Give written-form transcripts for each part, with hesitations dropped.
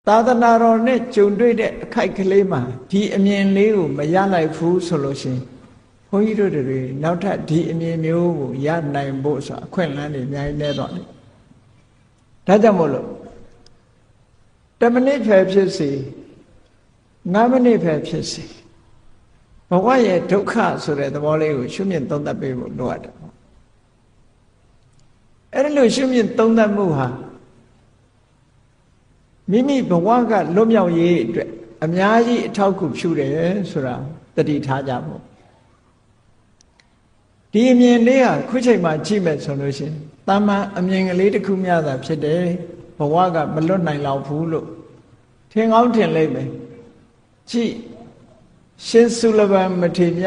သာသနာတော်နဲ့ကြုံတွေ့တဲ့အခိုက်ကလေးမှာဒီအမြင်လေးကိုမရလိုက်ဘူးဆိုလို့ရှိရင်ဘုန်းကြီးတို့တွေနောက်ထပ်ဒီအမြင်မျိုးကိုရနိုင်ဖို့ဆိုအခွင့်အလမ်းတွေအများကြီးနေတော့တယ်ဒါကြောင့်မို့လို့10 မိနစ်ပဲဖြစ်စေ9 မိနစ်ပဲဖြစ်စေဘဝရဲ့ဒုက္ခဆိုတဲ့သဘောလေးကိုရှုမြင်သုံးသပ်ပေးဖို့လိုအပ်တယ်အဲ့ဒီလိုရှုမြင်သုံးသပ်မှုဟာမိမိဘဝကလွတ်မြောက်ရေးအတွက်အများကြီးအထောက်အကူပြုတယ်ဆိုတာတတိထားကြဖို့ဒီအမြင်လေးဟာခုချိန်မှာကြည့်မယ်ဆိုလို့ရှိရင်တာမန်အမြင်ကလေးတစ်ခုများသာဖြစ်တယ်ဘဝကမလွတ်နိုင်လောက်ဘူးလို့ထင်ကောင်းထင်လိမ့်မယ်ကြည့်ရှင်စုလဗံမထေမြ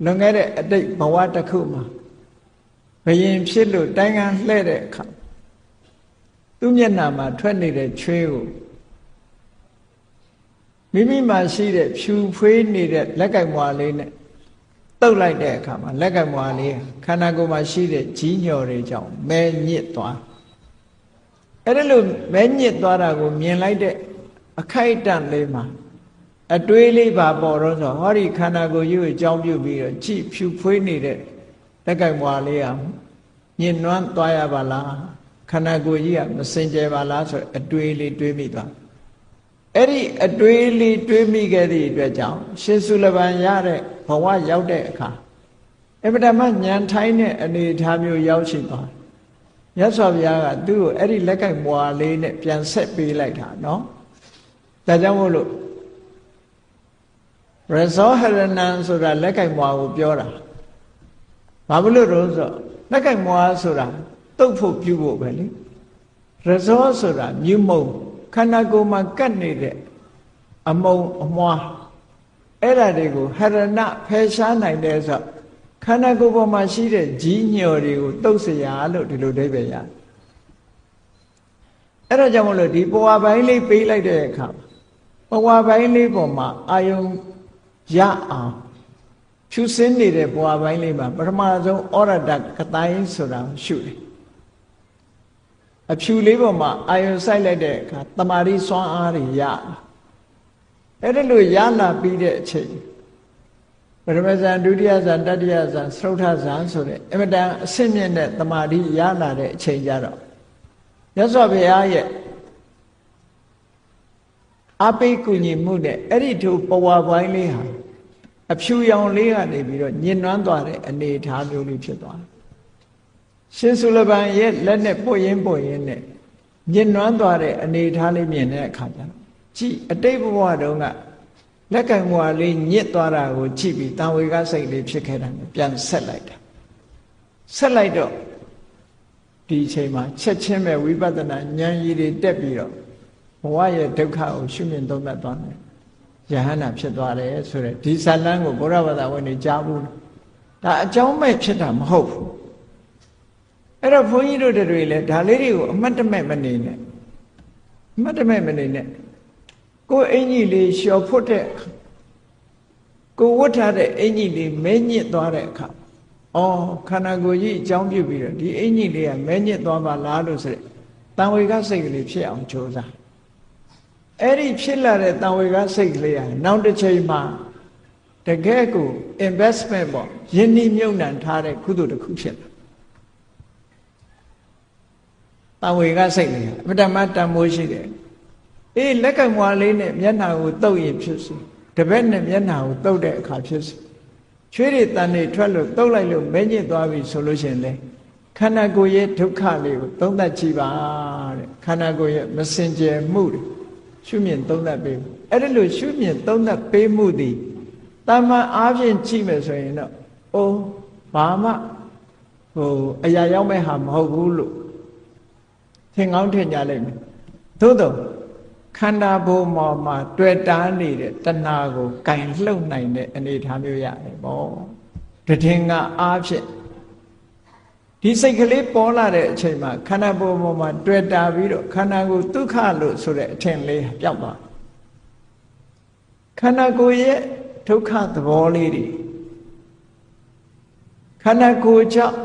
လွန်ခဲ့တဲ့အတိတ်ဘဝတစ်ခုမှာဘယင်ဖြစ်လို့တိုင်းကလှဲ့တဲ့အခါသူ့မျက်နှာမှာထွက်နေတဲ့ချွေးကိုမိမိမှာရှိတဲ့ဖြူဖွေးနေတဲ့လက်ကင်မွာလေးနဲ့တုပ်လိုက်တဲ့အခါမှာလက်ကင်မွာလေးခန္ဓာကိုယ်မှာရှိတဲ့ကြီးညော်တွေကြောင့်မဲညစ်သွားအဲ့ဒါလို့မဲညစ်သွားတာကိုမြင်လိုက်တဲ့အခိုက်အတန့်လေးမှာအတွေးလေးပါပေါ်တော့ဆိုဟောဒီခန္ဓာကိုယ်ကြီးကိုအကြောင်းပြုပြီးတော့ကြည့်ဖြူဖွေးနေတဲ့လက်ကင်မွာလေးဟာညင်နွမ်းသွားရပါလားခန္ဓာကိုယ်ကြီးကမစင်ကြယ်ပါလားဆိုအတွေးလေးတွေးမိသွားအဲ့ဒီအတွေးလေးတွေးမိခဲ့သည့်အတွက်ကြောင့်ရှင်စုလဗံရတဲ့ဘဝရောက်တဲ့အခါအပ္ပဒမဉာဏ်ထိုင်းတဲ့အနေအထားမျိုးရောက်ရှိသွားမြတ်စွာဘုရားကသူ့ကိုအဲ့ဒီလက်ကင်မွာလေးနဲ့ပြန်ဆက်ပေးလိုက်တာနော်ဒါကြောင့်မို့လို့ရဇောဟရဏံဆိုတာလက်ကင်မွာကိုပြောတာဘာလို့လို့ဆိုလက်ကင်မွာဆိုတာတုတ်ဖို့ပြုဖို့ပဲလေရဇောဆိုတာမြုပ်မုံခန္ဓာကိုယ်မှာကတ်နေတဲ့အမုံအမွားအဲ့ဒါတွေကိုဟရဏဖယ်ရှားနိုင်တယ်ဆိုခန္ဓာကိုယ်ပေါ်မှာရှိတဲ့ကြီးညော်တွေကိုတုတ်เสียလို့ဒီလိုအဓိပ္ပာယ်ရအဲ့ဒါကြောင့်မလို့ဒီဘဝပိုင်းလေးပေးလိုက်တဲ့အခါဘဝပိုင်းလေးပေါ်မှာအာယုံရအောင်ဖြူစင်းနေတဲ့ဘဝပိုင်းလေးမှာပထမဆုံးဩရတကတိုင်းဆိုတာရှုတယ်အဖြူလေးပေါ်မှာအာယုံစိုက်လိုက်တဲ့အခါတမာရီစွမ်းအားတွေရအဲ့ဒါလို့ရလာပြီးတဲ့အချိန်ပရမဇန်ဒုတိယဇန်တတိယဇန်သရုတ်ထဇန်ဆိုတဲ့အမတန်အဆင့်မြင့်တဲ့တမာရီရလာတဲ့အချိန်ကြတော့မြတ်စွာဘုရားရဲ့အပိကုညီမှုနဲ့အဲ့ဒီထိုဘဝပိုင်းလေးဟာအဖြူရောင်လေးကနေပြီးတော့ညင်နွမ်းသွားတဲ့အနေအထားမျိုးလေးဖြစ်သွားတယ်ရှင်စုလဗံရဲ့လက်နဲ့ပုတ်ရင်းနဲ့ညင်နွမ်းသွားတဲ့အနေအထားလေးမြင်တဲ့အခါကျတော့ကြည့်အတိတ်ဘဝတုန်းကလက်ကင်မွာလေးညစ်သွားတာကိုကြည့်ပြီးတံဝေကစိတ်လေးဖြစ်ခဲ့တာနဲ့ပြန်ဆက်လိုက်တာဆက်လိုက်တော့ဒီအချိန်မှာချက်ချင်းပဲဝိပဿနာဉာဏ်ရည်တွေတက်ပြီးတော့ဘဝရဲ့ဒုက္ခကိုရှုမြင်သုံးသပ်သွားတယ်ယဟန္တာဖြစ်သွားတယ်ဆိုတဲ့ဒီဇာလန်းကိုဘုရားဘာသာဝင်တွေကြားဘူးဒါအကြောင်းမဲ့ဖြစ်တာမဟုတ်ဘူးအဲ့တော့ဘုန်းကြီးတို့တွေလည်းဒါလေးတွေကိုအမှတ်တမဲ့မနေနဲ့အမှတ်တမဲ့မနေနဲ့ကိုယ်အင်ကြီးလေးလျှော်ဖွတ်တဲ့ကိုဝတ်ထားတဲ့အင်ကြီးလေးမဲညစ်သွားတဲ့အခါအော်ခန္ဓာကိုယ်ကြီးအကြောင်းပြုပြီးတော့ဒီအင်ကြီးလေးကမဲညစ်သွားပါလားလို့ဆိုတဲ့တံဝေကစိတ်ကလေးဖြစ်အောင်ကြိုးစားအဲ့ဒီဖြစ်လာတဲ့တံဝေကစိတ်ကလေးဟာနောက်တစ်ချိန်မှာတကယ်ကို investment ပေါ့ယဉ်ဤမြုပ်နှံထားတဲ့ကုသိုလ်တစ်ခုဖြစ်လာတံဝေကစိတ်လေးဟာအပ္ပဒမတန်မိုးရှိတယ်အေးလက်ကင်မွာလေးနဲ့မျက်နှာကိုတုပ်ရင်ဖြစ်စီတပည့်နဲ့မျက်နှာကိုတုပ်တဲ့အခါဖြစ်စီချွေးတွေတန်တွေထွက်လို့တုပ်လိုက်လို့မဲညစ်သွားပြီဆိုလို့ရှိရင်လေခန္ဓာကိုယ်ရဲ့ဒုက္ခလေးကိုသုံးသပ်ကြည့်ပါတဲ့ခန္ဓာကိုယ်ရဲ့မစင်ကြယ်မှုတွေရှုမြင်သုံးသပ်ပေးမှုအဲ့ဒါလို့ရှုမြင်သုံးသပ်ပေးမှုသည်တာမန်အားဖြင့်ကြည့်မယ်ဆိုရင်တော့အိုးဘာမှအရာရောက်မဲ့ဟာမဟုတ်ဘူးလို့သင်ကောင်းထင်ကြလိမ့်မယ်သို့တော့ခန္ဓာဘုံပေါ်မှာတွေ့တာနေတဲ့တဏှာကိုကင်လှုပ်နိုင်တဲ့အနေအထားမျိုးရတယ်ပေါ့တည်ငါအားဖြင့်ဒီစိတ်ကလေးပေါ်လာတဲ့အချိန်မှာခန္ဓာဘုံပေါ်မှာတွေ့တာပြီးတော့ခန္ဓာကိုယ်ဒုက္ခလို့ဆိုတဲ့အထင်လေးပျောက်သွားခန္ဓာကိုယ်ရဲ့ဒုက္ခသဘောလေးတွေခန္ဓာကိုယ်ကြောင့်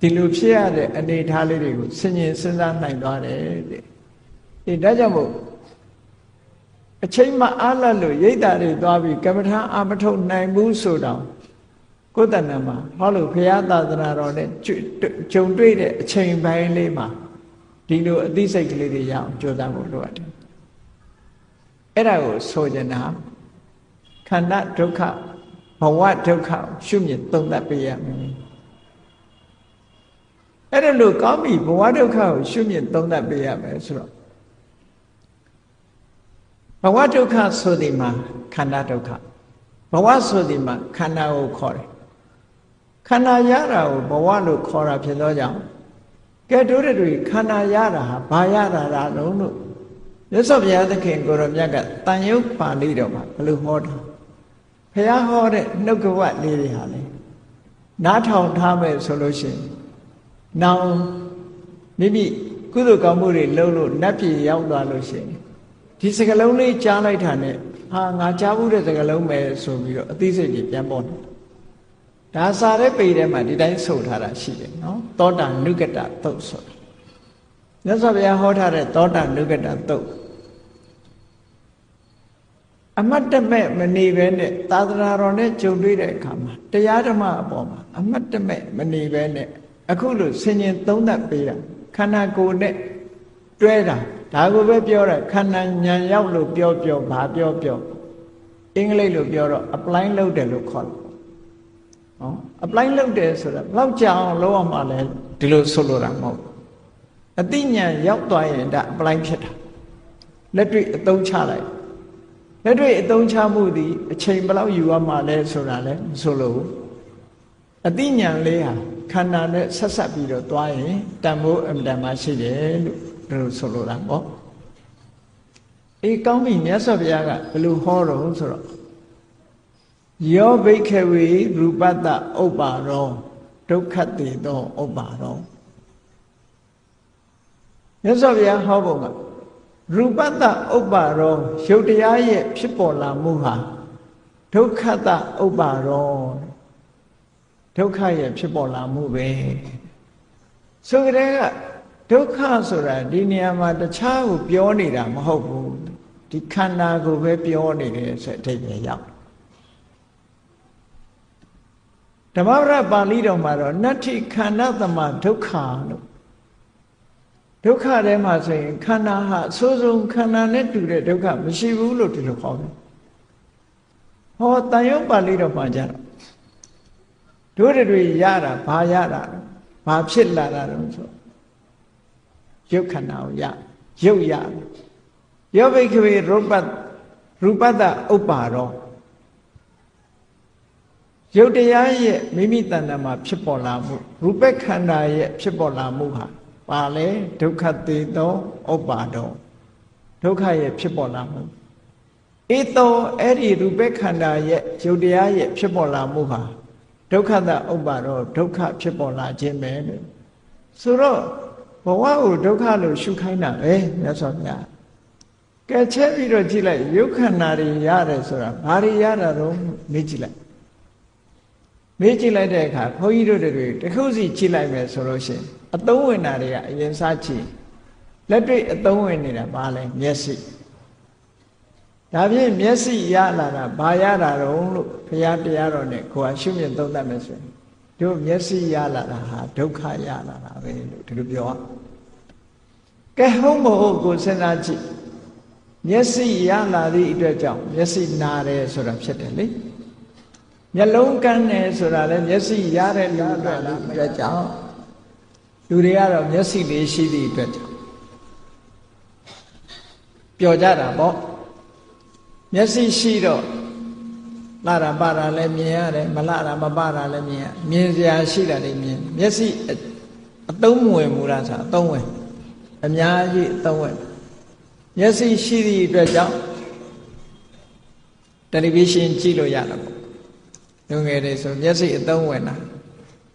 ဒီလိုဖြစ်ရတဲ့အနေအထားလေးတွေကိုစဉ်းကျင်စဉ်းစားနိုင်သွားတယ်တဲ့ ဒါကြောင့်မို့အချိန်မှအားလတ်လို့ရိတ်တာတွေသွားပြီးကမ္မထာအာမထုတ်နိုင်ဘူးဆိုတော့ကိုယ်တဏ္ဍမှာဟောလို့ဘုရားသာသနာတော်နဲ့ကြုံတွေ့တဲ့အချိန်ပိုင်းလေးမှာဒီလိုအသိစိတ်ကလေးတွေရအောင်ကြိုးစားဖို့လိုအပ်တယ်အဲ့ဒါကိုဆိုကြတာခန္ဓာဒုက္ခဘဝဒုက္ခရှုမြင်သုံးသပ်ပေးရမယ်အဲ့ဒါလို့ကောင်းပြီဘဝဒုက္ခကိုရှုမြင်သုံးသပ်ပေးရမယ်ဆိုတော့ဘဝဒုက္ခဆိုဒီမှာခန္ဓာဒုက္ခဘဝဆိုဒီမှာခန္ဓာကိုခေါ်တယ်ခန္ဓာရတာကိုဘဝလို့ခေါ်တာဖြစ်သောကြောင့်ကဲတို့တွေခန္ဓာရတာဟာဘာရတာလားလို့မြတ်စွာဘုရားသခင်ကိုရောမြတ်ကတန်ရုပ်ပါဠိတော်မှာဘယ်လိုဟောတာဘုရားဟောတဲ့နှုတ်ကပတ်လေးတွေဟာလေနားထောင်ထားမယ်ဆိုလို့ရှိရင်နောင်မိမိကုသိုလ်ကောင်းမှုတွေလုပ်လို့နတ်ပြည်ရောက်သွားလို့ရှိရင်ဒီစကလုံးလေးကြားလိုက်တာနဲ့ဟာငါကြားဘူးတဲ့စကလုံးပဲဆိုပြီးတော့အသိစိတ်ကြီးပြန်ပေါ်တယ်ဒါစာတဲ့ပေထဲမှာဒီတိုင်းဆိုထားတာရှိတယ်နော်သောတာနုကတသုတ်ဆိုတာမြတ်စွာဘုရားဟောထားတဲ့သောတာနုကတသုတ်အမတ်တမဲ့မနေပဲနဲ့သာသနာတော်နဲ့ကြုံတွေ့တဲ့အခါမှာတရားဓမ္မအပေါ်မှာအမတ်တမဲ့မနေပဲနဲ့အခုလို့ဆင်ញင်သုံးသပ်ပေးတာခန္ဓာကိုယ်နဲ့တွဲတာဒါကိုပဲပြောတာခန္ဓာဉာဏ်ရောက်လို့ပြောဘာပြောအင်္ဂလိပ်လိုပြောတော့ apply လုပ်တယ်လို့ခေါ်တယ်နော် apply လုပ်တယ်ဆိုတာဘယ်လောက်ကြာအောင်လုပ်အောင်မလဲဒီလိုဆိုလိုတာမဟုတ်အသိဉာဏ်ရောက်သွားရင်ဒါ apply ဖြစ်တာလက်တွေ့အသုံးချလိုက်လက်တွေ့အသုံးချမှုသည်အချိန်ဘယ်လောက်ယူရမှာလဲဆိုတာလဲမဆိုလို့အသိဉာဏ်လေးဟာခန္ဓာနဲ့ဆက်ဆက်ပြီးတော့သွားရင်တန်ဖိုးအမြဲတမ်းရှိတယ်လို့ဆိုလိုတာပေါ့အေးကောင်းပြီမြတ်စွာဘုရားကဘယ်လိုဟောတော့ဆိုတော့ယောဘိက္ခဝေရူပတ္တဥပ္ပါရောဒုက္ခတေသောဥပ္ပါရောမြတ်စွာဘုရားဟောပုံကရူပတ္တဥပ္ပါရောရုပ်တရားရဲ့ဖြစ်ပေါ်လာမှုဟာဒုက္ခတဥပ္ပါရောဒုက္ခရဲ့ဖြစ်ပေါ်လာမှုပဲဆိုကြတဲ့ကဒုက္ခဆိုတာဒီနေရာမှာတခြားကိုပြောနေတာမဟုတ်ဘူးဒီခန္ဓာကိုပဲပြောနေတယ်ဆိုတဲ့အဓိပ္ပာယ်ရောက်ဓမ္မပဒပါဠိတော်မှာတော့နတ္ထိခန္ဓာသမဒုက္ခလို့ဒုက္ခထဲမှာဆိုရင်ခန္ဓာဟာအဆိုးဆုံးခန္ဓာနဲ့တူတဲ့ဒုက္ခမရှိဘူးလို့ဒီလိုခေါ်တယ်ဟောတန်ရုပ်ပါဠိတော်မှာကြတော့တို့တွေရတာဘာရတာဘာဖြစ်လာတာတော့ဆိုရုပ်ခန္ဓာကိုရုပ်ရယောဘိက္ခဝေရူပတ္တဥပ္ပါရောရုပ်တရားရဲ့မိမိတဏ္ဍာမှာဖြစ်ပေါ်လာမှုရူပခန္ဓာရဲ့ဖြစ်ပေါ်လာမှုဟာပါလေဒုက္ခတေသောဥပ္ပါတော်ဒုက္ခရဲ့ဖြစ်ပေါ်လာမှုဧသောအဲ့ဒီရူပခန္ဓာရဲ့ရုပ်တရားရဲ့ဖြစ်ပေါ်လာမှုဟာဒုက္ခတဥပ္ပါတော်ဒုက္ခဖြစ်ပေါ်လာခြင်းပဲလို့ဆိုတော့ဘဝကိုဒုက္ခလို့ရှုခိုင်းတာပဲမြတ်စွာဘုရားကဲချက်ပြီးတော့ကြည့်လိုက်ရုပ်ခန္ဓာတွေရတယ်ဆိုတာဘာတွေရတာတော့မေးကြည့်လိုက်တဲ့အခါဘုန်းကြီးတို့တွေတခုစီကြည့်လိုက်မယ်ဆိုလို့ရှိရင်အသုံးဝင်တာတွေကအရင်စားကြည့်လက်တွေ့အသုံးဝင်နေတာဘာလဲမျက်စိဒါဖြင့်မျက်စိရလာတာဘာရတာတော့လို့ဘုရားတရားတော်နဲ့ကိုယ်ကရှုမြင်သုံးသပ်မယ်ဆိုရင်တို့မျက်စိရလာတာဟာဒုက္ခရလာတာပဲလို့ဒီလိုပြောရကဲဟုတ်မဟုတ်ကိုစဉ်းစားကြည့်မျက်စိရလာသည့်အတွက်ကြောင့်မျက်စိနာတယ်ဆိုတာဖြစ်တယ်လေမျက်လုံးကန်းတယ်ဆိုတာလည်းမျက်စိရတဲ့လူအတွက်ကြောင့်လူတွေကတော့မျက်စိလေးရှိသည့်အတွက်ကြောင့်ပျော်ကြတာပေါ့မျက်စိရှိတော့လာတာပါတာလည်းမြင်ရတယ်မလာတာမပါတာလည်းမြင်စရာရှိတာလည်းမြင်မျက်စိအသုံးဝင်မူလားဆိုအသုံးဝင်အများကြီးအသုံးဝင်မျက်စိရှိသည့်အတွက်ကြောင့်တယ်လီဗီရှင်းကြည့်လို့ရတာပေါ့လူငယ်တွေဆိုမျက်စိအသုံးဝင်တာ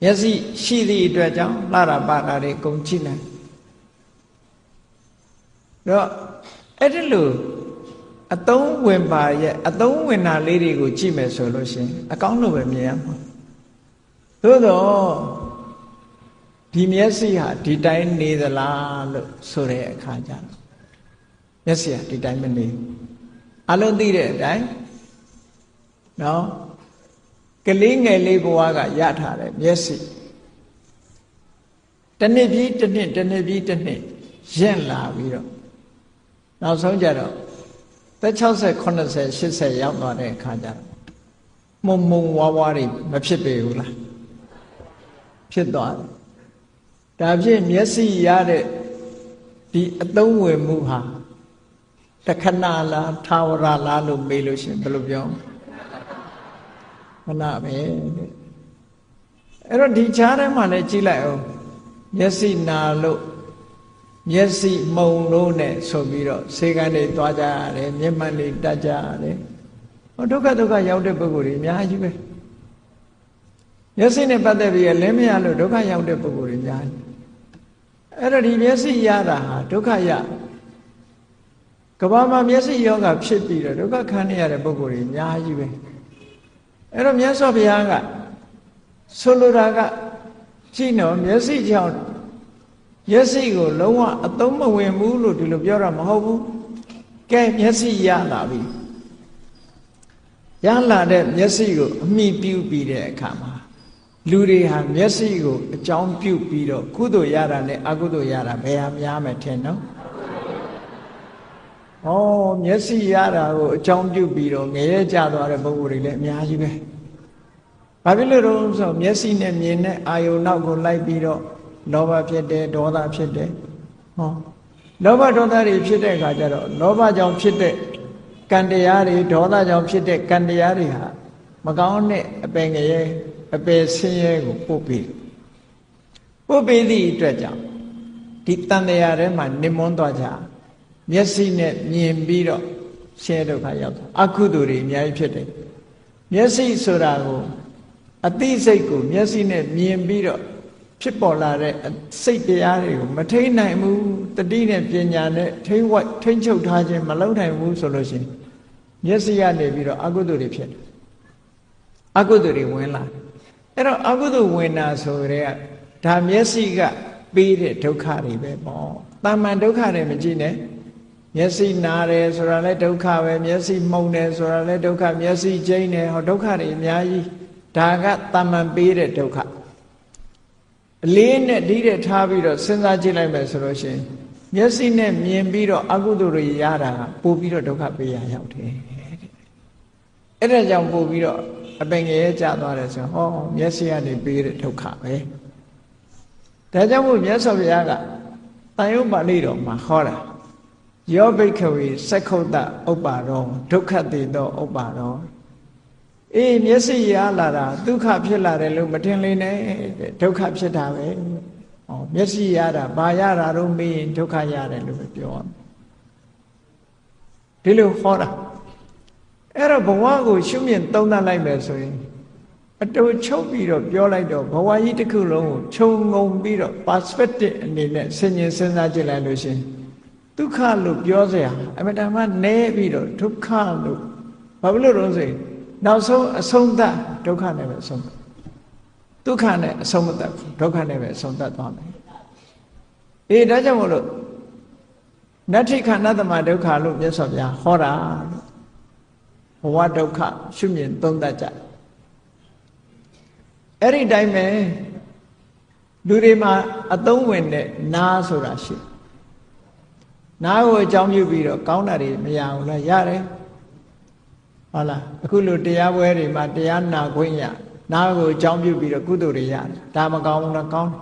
မျက်စိရှိသည့်အတွက်ကြောင့်လာတာပါတာတွေကုန်ကြည့်နိုင်တော့အဲ့ဒီလိုအသုံးဝင်ပါရဲ့အသုံးဝင်တာလေးတွေကိုကြည့်မယ်ဆိုလို့ရှိရင်အကောင်းလို့ပဲမြင်ရမှာသို့တော့ဒီမျက်စိဟာဒီတိုင်းနေသလားလို့ဆိုတဲ့အခါကျတော့ မျက်စိကဒီတိုင်းမနေအလုံးသိတဲ့အတိုင်းနော်ကလေးငယ်လေးဘဝကရထားတဲ့မျက်စိတစ်နှစ်ပြီးတစ်နှစ်တစ်နှစ်ပြီးတစ်နှစ်ရင့်လာပြီးတော့နောက်ဆုံးကြတော့သက်60 80 80ရောက်သွားတဲ့အခါကျတော့မုံမုံဝါးဝါးတွေမဖြစ်ပေဘူးလားဖြစ်သွားတယ်ဒါဖြင့်မျက်စိရတဲ့ဒီအသုံးဝင်မှုဟာတခဏလားထာဝရလားလို့မေးလို့ရှိရင်ဘယ်လိုပြောမနာပဲအဲ့တော့ဒီခြားထဲမှာလည်းကြည့်လိုက်အောင်မျက်စိနာလို့မျက်စိမှုံလို့နဲ့ဆိုပြီးတော့ဆေးကန်းတွေသွားကြရတယ်မျက်မှန်တွေတက်ကြရတယ်ဟောဒုက္ခရောက်တဲ့ပုဂ္ဂိုလ်တွေအများကြီးပဲမျက်စိနဲ့ပတ်သက်ပြီးလည်းမရလို့ဒုက္ခရောက်တဲ့ပုဂ္ဂိုလ်တွေအများကြီးအဲ့တော့ဒီမျက်စိရတာဟာဒုက္ခရကဘာမှာမျက်စိယောဂဖြစ်ပြီးတော့ဒုက္ခခံရတဲ့ပုဂ္ဂိုလ်တွေအများကြီးပဲအဲ့တော့မြတ်စွာဘုရားကဆိုလိုတာကကြည့်နော်မျက်စိကြောင့်မျက်စိကိုလုံးဝအသုံးမဝင်ဘူးလို့ဒီလိုပြောတာမဟုတ်ဘူးကဲမျက်စိရလာပြီရလာတဲ့မျက်စိကိုအမိပြုပြီးတဲ့အခါမှာလူတွေဟာမျက်စိကိုအကြောင်းပြုပြီးတော့ကုသိုလ်ရတာနဲ့အကုသိုလ်ရတာဘယ်ဟာများမယ်ထင်နော်ဩမျက်စိရတာကိုအကြောင်းပြုပြီးတော့ငရဲကျသွားတဲ့ပုဂ္ဂိုလ်တွေလည်းအများကြီးပဲဘာဖြစ်လို့တော့ဆိုမျက်စိနဲ့မြင်တဲ့အာယုံနောက်ကိုလိုက်ပြီးတော့လောဘဖြစ်တယ်ဒေါသဖြစ်တယ်ဟောလောဘဒေါသတွေဖြစ်တဲ့အခါကျတော့လောဘကြောင့်ဖြစ်တဲ့ကံတရားတွေဒေါသကြောင့်ဖြစ်တဲ့ကံတရားတွေဟာမကောင်းတဲ့အပင်ငရဲအပယ်ဆင်းရဲကိုပို့ပေးသည့်အတွက်ကြောင့်ဒီတန်တရားထဲမှာနိမွန်းသွားကြမျက်စိနဲ့မြင်ပြီးတော့ဆင်းရဲဒုက္ခရောက်တာအကုသိုလ်တွေအများကြီးဖြစ်တယ်မျက်စိဆိုတာကိုအသိစိတ်ကိုမျက်စိနဲ့မြင်ပြီးတော့ဖြစ်ပေါ်လာတဲ့စိတ်တရားတွေကိုမထိန်းနိုင်ဘူးတတိနဲ့ပညာနဲ့ထိန်းချုပ်ထားခြင်းမလုပ်နိုင်ဘူးဆိုလို့ရှိရင်မျက်စိကနေပြီးတော့အကုသိုလ်တွေဖြစ်တယ်အကုသိုလ်တွေဝင်လာအဲ့တော့အကုသိုလ်ဝင်တာဆိုရဲဒါမျက်စိကပေးတဲ့ဒုက္ခတွေပဲပေါ့တာမန်ဒုက္ခတွေမကြည့်နဲ့မျက်စိနာတယ်ဆိုတာလည်းဒုက္ခပဲမျက်စိမှုန်တယ်ဆိုတာလည်းဒုက္ခမျက်စိကျိန်းတယ်ဟောဒုက္ခတွေအများကြီးဒါကတာမန်ပေးတဲ့ဒုက္ခအလေးနဲ့ဒီတဲ့ထားပြီးတော့စဉ်းစားကြည့်လိုက်မယ်ဆိုလို့ရှိရင်မျက်စိနဲ့မြင်ပြီးတော့အကုသိုလ်တွေရတာကပို့ပြီးတော့ဒုက္ခပေးရရောက်တယ်အဲ့ဒါကြောင့်ပို့ပြီးတော့အပင်ငယ်ကျသွားတယ်ဆိုဟောမျက်စိကနေပေးတဲ့ဒုက္ခပဲဒါကြောင့်မို့မြတ်စွာဘုရားကတန်ရုပ်ပါဠိတော်မှာဟောတာယောဘိက္ခဝေစက္ခုတ္တဥပ္ပါရောဒုက္ခတေသောဥပ္ပါရောအေးမျက်စိရလာတာဒုက္ခဖြစ်လာတယ်လို့မထင်လေနဲ့ဒုက္ခဖြစ်တာပဲဟောမျက်စိရတာဘာရတာတော့မေးရင်ဒုက္ခရတယ်လို့ပဲပြောရမယ်ဒီလိုဟောတာအဲ့တော့ဘဝကိုရှုမြင်သုံးသပ်လိုက်မယ်ဆိုရင်အတူချုပ်ပြီးတော့ပြောလိုက်တော့ဘဝကြီးတစ်ခုလုံးကိုခြုံငုံပြီးတော့ perspective အနေနဲ့ဆင်ញင်စဉ်းစားကြည့်လိုက်လို့ရှင်ဒုက္ခလို့ပြောစရာအမှန်တမ်းနဲပြီးတော့ဒုက္ခလို့ဘာဖြစ်လို့တော့ဆိုရင်နောက်ဆုံးအဆုံးသတ်ဒုက္ခနဲ့ပဲအဆုံးဒုက္ခနဲ့အဆုံးမသတ်ဘူးဒုက္ခနဲ့ပဲအဆုံးသတ်သွားမယ်အေးဒါကြောင့်မို့လို့နတ္ထိခဏသမဒုက္ခလို့မြတ်စွာဘုရားဟောတာလို့ဘဝဒုက္ခရှုမြင်သုံးသပ်ကြအဲ့ဒီတိုင်းပဲလူတွေမှာအသုံးဝင်တဲ့နားဆိုတာရှိနားကိုအကြောင်းပြုပြီးတော့ကောင်းတာတွေမရဘူးလားရတယ်ဟုတ်လားအခုလိုတရားပွဲတွေမှာတရားနာခွင့်ရနားကိုအကြောင်းပြုပြီးတော့ကုသိုလ်တွေရတယ်ဒါမကောင်းဘူးလားကောင်းတယ်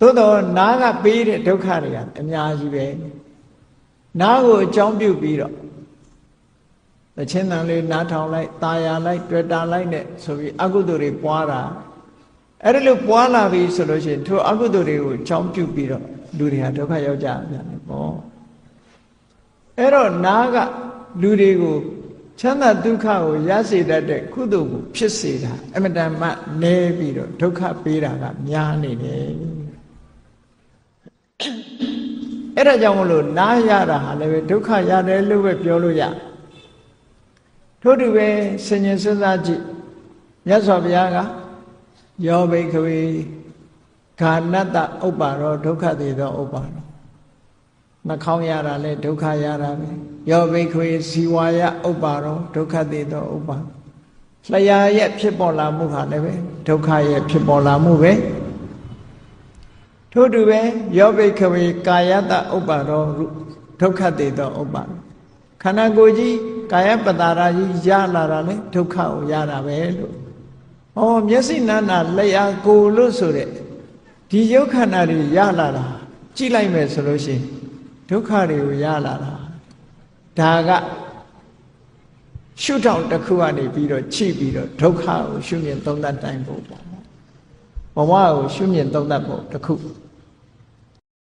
သို့တော့နားကပေးတဲ့ဒုက္ခတွေကအများကြီးပဲနားကိုအကြောင်းပြုပြီးတော့သချင်းတန်လေးနားထောင်လိုက်ตาရလိုက်တွေ့တာလိုက်နဲ့ဆိုပြီးအကုသိုလ်တွေပွားတာအဲ့ဒါလို့ပွားလာပြီဆိုလို့ရှိရင်ထိုအကုသိုလ်တွေကိုအကြောင်းပြုပြီးတော့လူတွေဟာဒုက္ခရောက်ကြပြန်တယ်ပေါ့အဲ့တော့နားကလူတွေကိုချမ်းသာဒုက္ခကိုရစေတတ်တဲ့ကုသိုလ်ကိုဖြစ်စေတာအမတန်မှနည်းပြီးတော့ဒုက္ခပေးတာကများနေတယ်အဲ့ဒါကြောင့်မလို့နားရတာဟာလည်းပဲဒုက္ခရတယ်လို့ပဲပြောလို့ရထို့တူပဲဆင်ញင်စဉ်းစားကြည့်မြတ်စွာဘုရားကယောဘိက္ခဝေဂာနတ္တဥပ္ပါရောဒုက္ခတေသောဥပ္ပါရော နှာခေါင်းရတာလဲဒုက္ခရတာပဲယောဘိခွေဇီဝါယဥပ္ပါရောဒုက္ခတေသောဥပ္ပါလျာရဲ့ဖြစ်ပေါ်လာမှုဟာလည်းပဲဒုက္ခရဲ့ဖြစ်ပေါ်လာမှုပဲထို့တူပဲယောဘိခွေကာယတဥပ္ပါရောဒုက္ခတေသောဥပ္ပါခန္ဓာကိုယ်ကြီးကာယပတာရာကြီးရလာတာလေဒုက္ခကိုရတာပဲလို့ဩမျက်စိနာနာလျာကိုယ်လို့ဆိုတဲ့ဒီယုတ်ခန္ဓာတွေရလာတာကြည့်လိုက်မယ်ဆိုလို့ရှိရင်ဒုက္ခတွေကိုရလာတာဒါကရှုထောင့်တစ်ခုကနေပြီးတော့ချိပြီးတော့ဒုက္ခကိုရှုမြင်သုံးသပ်တိုင်းဖို့ပေါ့ဘဝကိုရှုမြင်သုံးသပ်ဖို့တစ်ခု